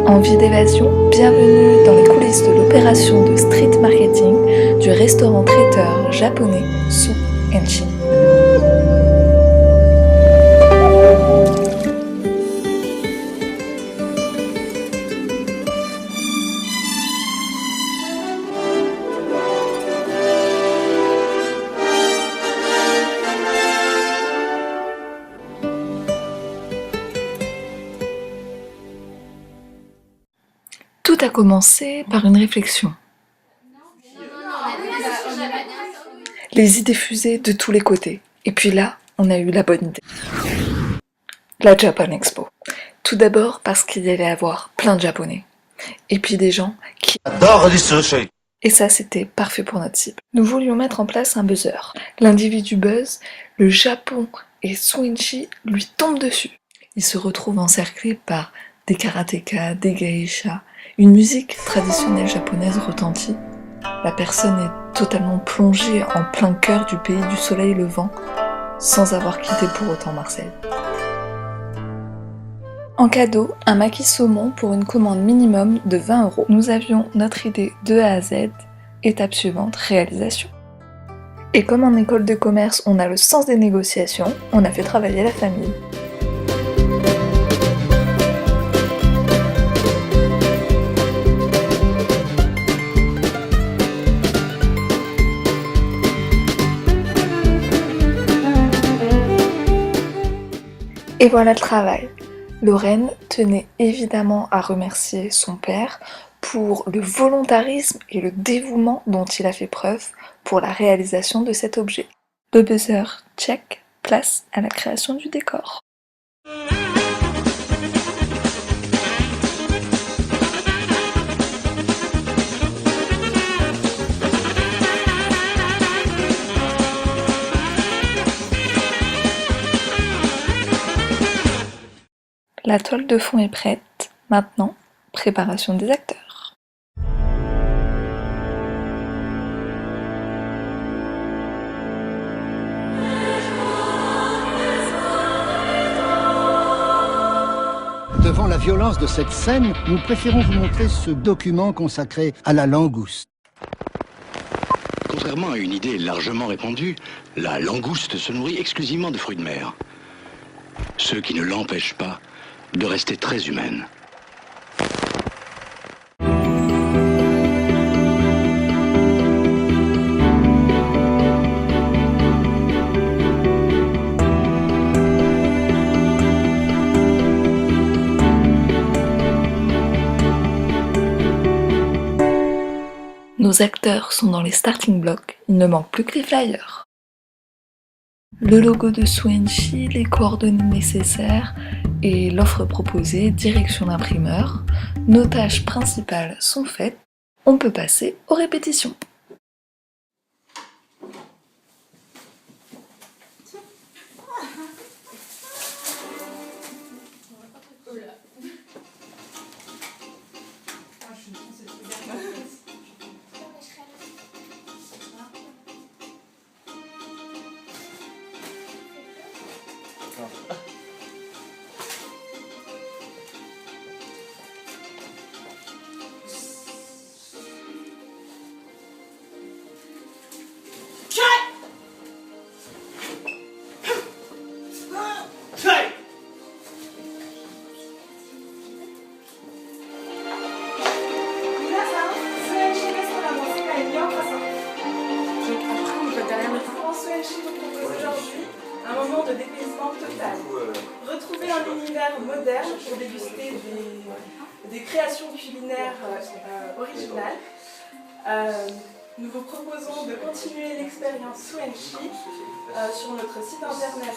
Envie d'évasion? Bienvenue dans les coulisses de l'opération de street marketing du restaurant traiteur japonais Su&Chi. Tout a commencé par une réflexion. Les idées fusaient de tous les côtés. Et puis là, on a eu la bonne idée. La Japan Expo. Tout d'abord parce qu'il y allait avoir plein de Japonais. Et puis des gens qui adorent les sushis. Et ça, c'était parfait pour notre cible. Nous voulions mettre en place un buzzer. L'individu buzz, le Japon et Su&Chi lui tombent dessus. Il se retrouve encerclé par des karatékas, des geishas, une musique traditionnelle japonaise retentit. La personne est totalement plongée en plein cœur du pays du soleil levant, sans avoir quitté pour autant Marseille. En cadeau, un maquis saumon pour une commande minimum de 20 €. Nous avions notre idée de A à Z, étape suivante, réalisation. Et comme en école de commerce, on a le sens des négociations, on a fait travailler la famille. Et voilà le travail. Lorraine tenait évidemment à remercier son père pour le volontarisme et le dévouement dont il a fait preuve pour la réalisation de cet objet. Le buzzer check, place à la création du décor. La toile de fond est prête, maintenant, préparation des acteurs. Devant la violence de cette scène, nous préférons vous montrer ce document consacré à la langouste. Contrairement à une idée largement répandue, la langouste se nourrit exclusivement de fruits de mer. Ce qui ne l'empêche pas de rester très humaine. Nos acteurs sont dans les starting blocks, il ne manque plus que les flyers. Le logo de Su&Chi, les coordonnées nécessaires et l'offre proposée, direction l'imprimeur. Nos tâches principales sont faites, on peut passer aux répétitions. Un moment de dépaysement total. Retrouver un univers moderne pour déguster des créations culinaires originales. Nous vous proposons de continuer l'expérience Su&Chi sur notre site internet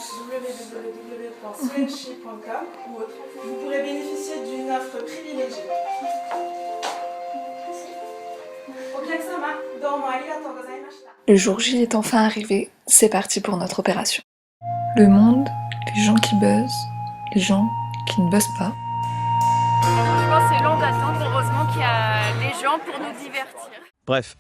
www.suenchi.com où vous pourrez bénéficier d'une offre privilégiée. Le jour J est enfin arrivé, c'est parti pour notre opération. Le monde, les gens qui buzzent, les gens qui ne buzzent pas. Je pense que c'est long d'attendre, heureusement qu'il y a les gens pour nous divertir. Bref,